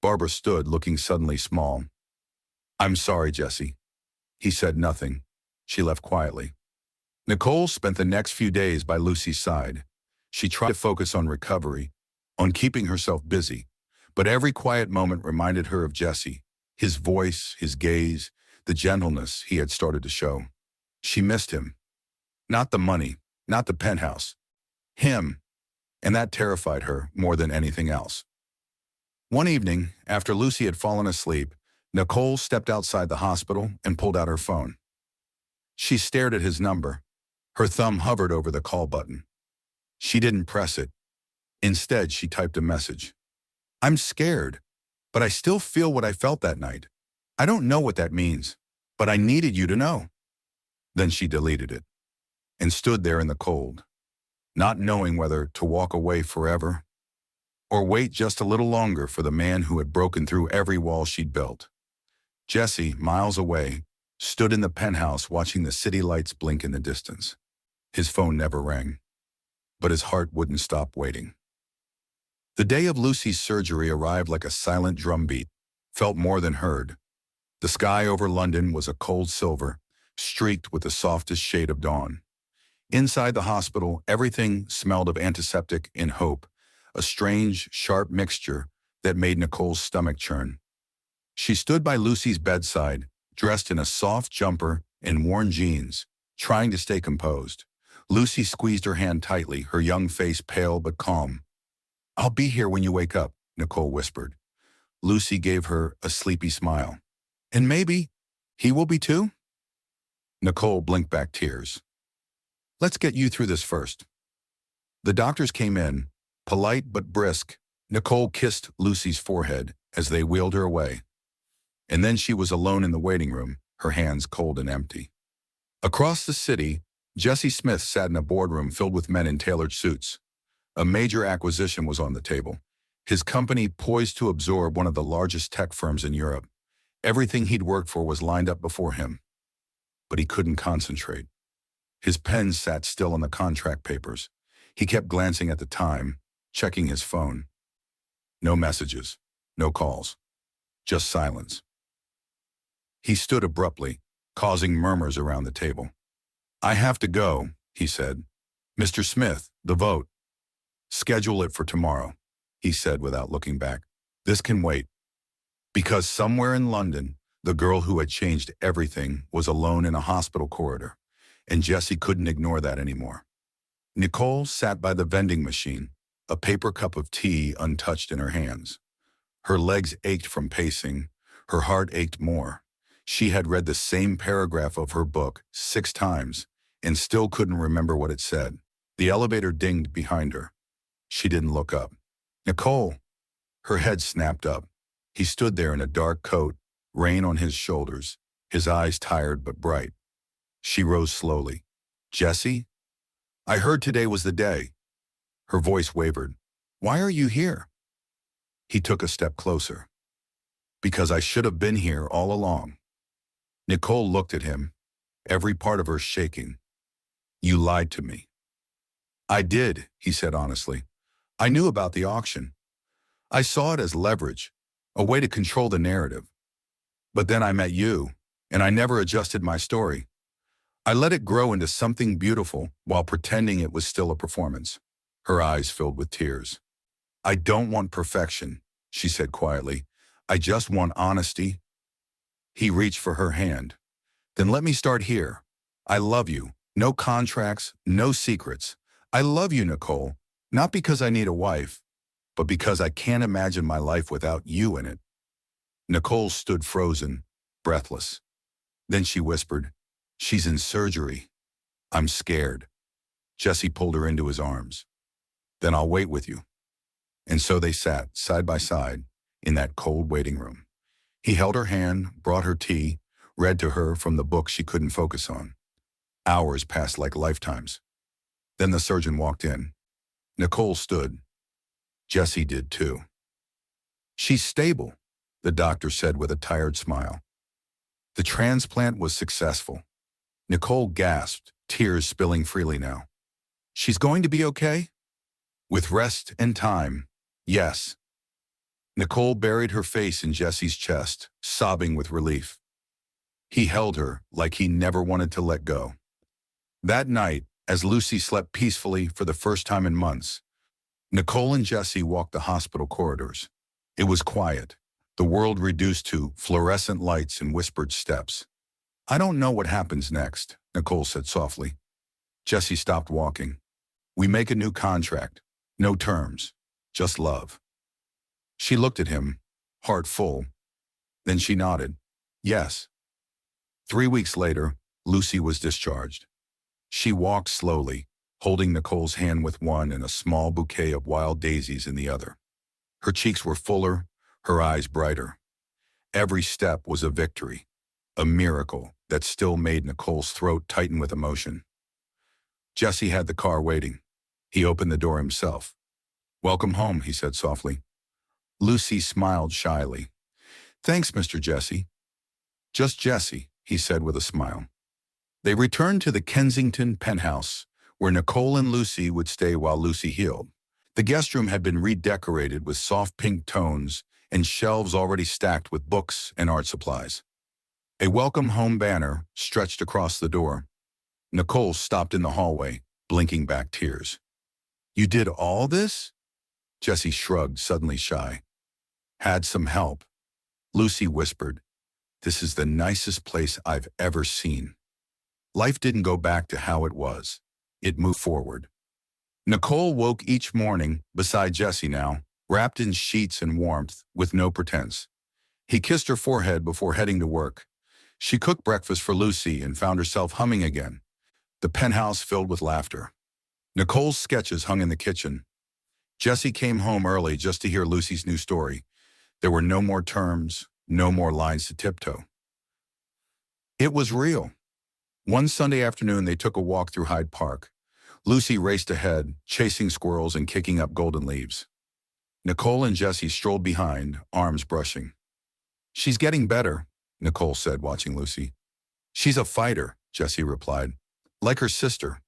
Barbara stood, looking suddenly small. "I'm sorry, Jessie." He said nothing. She left quietly. Nicole spent the next few days by Lucy's side. She tried to focus on recovery, on keeping herself busy, but every quiet moment reminded her of Jessie, his voice, his gaze, the gentleness he had started to show. She missed him. Not the money, not the penthouse. Him. And that terrified her more than anything else. One evening, after Lucy had fallen asleep, Nicole stepped outside the hospital and pulled out her phone. She stared at his number. Her thumb hovered over the call button. She didn't press it. Instead, she typed a message. "I'm scared, but I still feel what I felt that night. I don't know what that means, but I needed you to know." Then she deleted it and stood there in the cold, not knowing whether to walk away forever or wait just a little longer for the man who had broken through every wall she'd built. Jessie, miles away, stood in the penthouse watching the city lights blink in the distance. His phone never rang, but his heart wouldn't stop waiting. The day of Lucy's surgery arrived like a silent drumbeat, felt more than heard. The sky over London was a cold silver, streaked with the softest shade of dawn. Inside the hospital, everything smelled of antiseptic and hope, a strange, sharp mixture that made Nicole's stomach churn. She stood by Lucy's bedside, dressed in a soft jumper and worn jeans, trying to stay composed. Lucy squeezed her hand tightly, her young face pale but calm. "I'll be here when you wake up," Nicole whispered. Lucy gave her a sleepy smile. "And maybe he will be too?" Nicole blinked back tears. "Let's get you through this first." The doctors came in, polite but brisk. Nicole kissed Lucy's forehead as they wheeled her away. And then she was alone in the waiting room, her hands cold and empty. Across the city, Jessie Smith sat in a boardroom filled with men in tailored suits. A major acquisition was on the table. His company poised to absorb one of the largest tech firms in Europe. Everything he'd worked for was lined up before him. But he couldn't concentrate. His pen sat still on the contract papers. He kept glancing at the time, checking his phone. No messages, no calls, just silence. He stood abruptly, causing murmurs around the table. "I have to go," he said. "Mr. Smith, the vote." "Schedule it for tomorrow," he said without looking back. "This can wait." Because somewhere in London, the girl who had changed everything was alone in a hospital corridor, and Jessie couldn't ignore that anymore. Nicole sat by the vending machine, a paper cup of tea untouched in her hands. Her legs ached from pacing, her heart ached more. She had read the same paragraph of her book 6 times and still couldn't remember what it said. The elevator dinged behind her. She didn't look up. "Nicole!" Her head snapped up. He stood there in a dark coat, rain on his shoulders, his eyes tired but bright. She rose slowly. "Jessie? I heard today was the day." Her voice wavered. "Why are you here?" He took a step closer. "Because I should have been here all along." Nicole looked at him, every part of her shaking. "You lied to me." "I did," he said honestly. "I knew about the auction. I saw it as leverage, a way to control the narrative. But then I met you, and I never adjusted my story. I let it grow into something beautiful while pretending it was still a performance." Her eyes filled with tears. "I don't want perfection," she said quietly. "I just want honesty." He reached for her hand. "Then let me start here. I love you. No contracts, no secrets. I love you, Nicole, not because I need a wife, but because I can't imagine my life without you in it." Nicole stood frozen, breathless. Then she whispered, "She's in surgery. I'm scared." Jessie pulled her into his arms. "Then I'll wait with you." And so they sat, side by side, in that cold waiting room. He held her hand, brought her tea, read to her from the book she couldn't focus on. Hours passed like lifetimes. Then the surgeon walked in. Nicole stood. Jessie did too. "She's stable," the doctor said with a tired smile. The transplant was successful. Nicole gasped, tears spilling freely now. "She's going to be okay?" "With rest and time, yes." Nicole buried her face in Jessie's chest, sobbing with relief. He held her like he never wanted to let go. That night, as Lucy slept peacefully for the first time in months, Nicole and Jessie walked the hospital corridors. It was quiet, the world reduced to fluorescent lights and whispered steps. "I don't know what happens next," Nicole said softly. Jessie stopped walking. "We make a new contract. No terms. Just love." She looked at him, heart full. Then she nodded. "Yes." 3 weeks later, Lucy was discharged. She walked slowly, holding Nicole's hand with one and a small bouquet of wild daisies in the other. Her cheeks were fuller, her eyes brighter. Every step was a victory, a miracle that still made Nicole's throat tighten with emotion. Jessie had the car waiting. He opened the door himself. "Welcome home," he said softly. Lucy smiled shyly. "Thanks, Mr. Jessie." "Just Jessie," he said with a smile. They returned to the Kensington penthouse, where Nicole and Lucy would stay while Lucy healed. The guest room had been redecorated with soft pink tones and shelves already stacked with books and art supplies. A welcome home banner stretched across the door. Nicole stopped in the hallway, blinking back tears. "You did all this?" Jessie shrugged, suddenly shy. "Had some help." Lucy whispered, "This is the nicest place I've ever seen." Life didn't go back to how it was. It moved forward. Nicole woke each morning beside Jessie now, wrapped in sheets and warmth, with no pretense. He kissed her forehead before heading to work. She cooked breakfast for Lucy and found herself humming again. The penthouse filled with laughter. Nicole's sketches hung in the kitchen. Jessie came home early just to hear Lucy's new story. There were no more terms, no more lines to tiptoe. It was real. One Sunday afternoon, they took a walk through Hyde Park. Lucy raced ahead, chasing squirrels and kicking up golden leaves. Nicole and Jessie strolled behind, arms brushing. "She's getting better," Nicole said, watching Lucy. "She's a fighter," Jessie replied. "Like her sister."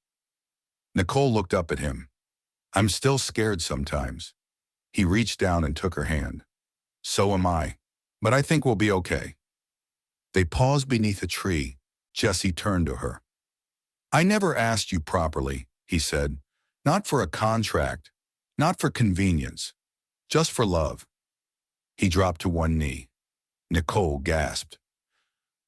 Nicole looked up at him. "I'm still scared sometimes." He reached down and took her hand. "So am I. But I think we'll be okay." They paused beneath a tree. Jessie turned to her. "I never asked you properly," he said. "Not for a contract, not for convenience, just for love." He dropped to one knee. Nicole gasped.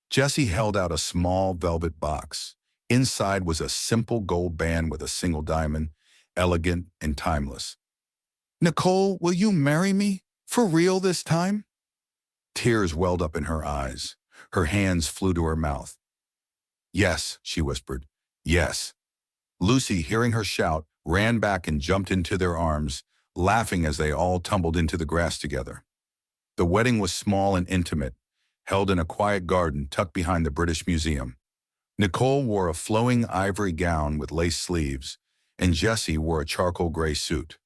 Jessie held out a small velvet box. Inside was a simple gold band with a single diamond, elegant and timeless. "Nicole, will you marry me? For real this time?" Tears welled up in her eyes. Her hands flew to her mouth. "Yes," she whispered. "Yes." Lucy, hearing her shout, ran back and jumped into their arms, laughing as they all tumbled into the grass together. The wedding was small and intimate, held in a quiet garden tucked behind the British Museum. Nicole wore a flowing ivory gown with lace sleeves, and Jessie wore a charcoal gray suit.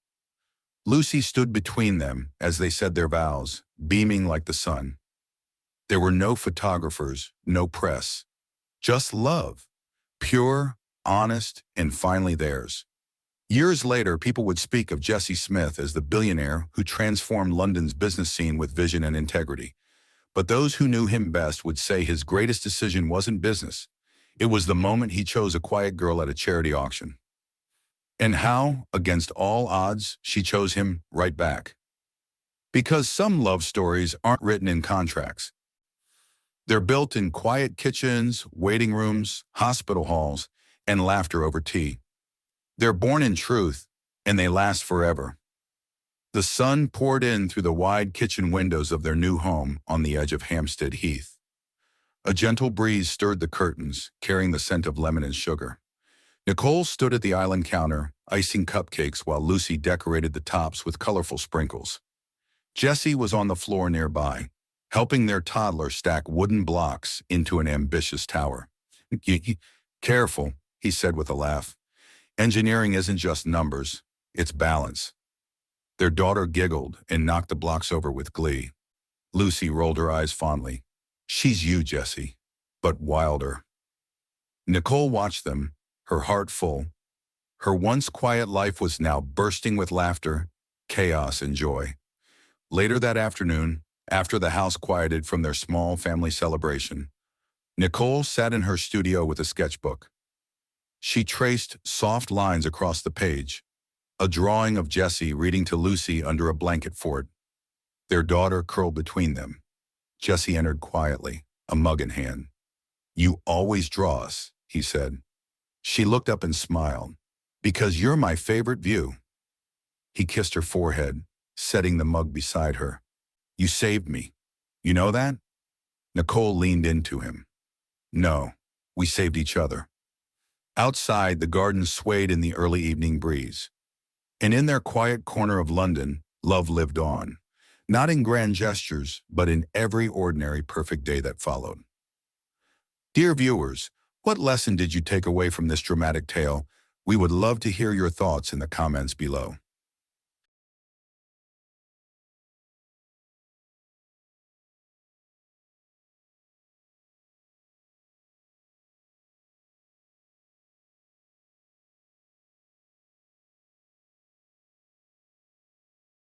Lucy stood between them as they said their vows, beaming like the sun. There were no photographers, no press. Just love, pure, honest, and finally theirs. Years later, people would speak of Jessie Smith as the billionaire who transformed London's business scene with vision and integrity. But those who knew him best would say his greatest decision wasn't business. It was the moment he chose a quiet girl at a charity auction. And how, against all odds, she chose him right back. Because some love stories aren't written in contracts. They're built in quiet kitchens, waiting rooms, hospital halls, and laughter over tea. They're born in truth, and they last forever. The sun poured in through the wide kitchen windows of their new home on the edge of Hampstead Heath. A gentle breeze stirred the curtains, carrying the scent of lemon and sugar. Nicole stood at the island counter, icing cupcakes while Lucy decorated the tops with colorful sprinkles. Jessie was on the floor nearby, helping their toddler stack wooden blocks into an ambitious tower. "Careful," he said with a laugh. "Engineering isn't just numbers, it's balance." Their daughter giggled and knocked the blocks over with glee. Lucy rolled her eyes fondly. "She's you, Jessie, but wilder." Nicole watched them, her heart full. Her once quiet life was now bursting with laughter, chaos, and joy. Later that afternoon, after the house quieted from their small family celebration, Nicole sat in her studio with a sketchbook. She traced soft lines across the page, a drawing of Jessie reading to Lucy under a blanket fort, their daughter curled between them. Jessie entered quietly, a mug in hand. "You always draw us," he said. She looked up and smiled. "Because you're my favorite view." He kissed her forehead, setting the mug beside her. "You saved me. You know that?" Nicole leaned into him. "No, we saved each other." Outside, the garden swayed in the early evening breeze. And in their quiet corner of London, love lived on. Not in grand gestures, but in every ordinary perfect day that followed. Dear viewers, what lesson did you take away from this dramatic tale? We would love to hear your thoughts in the comments below.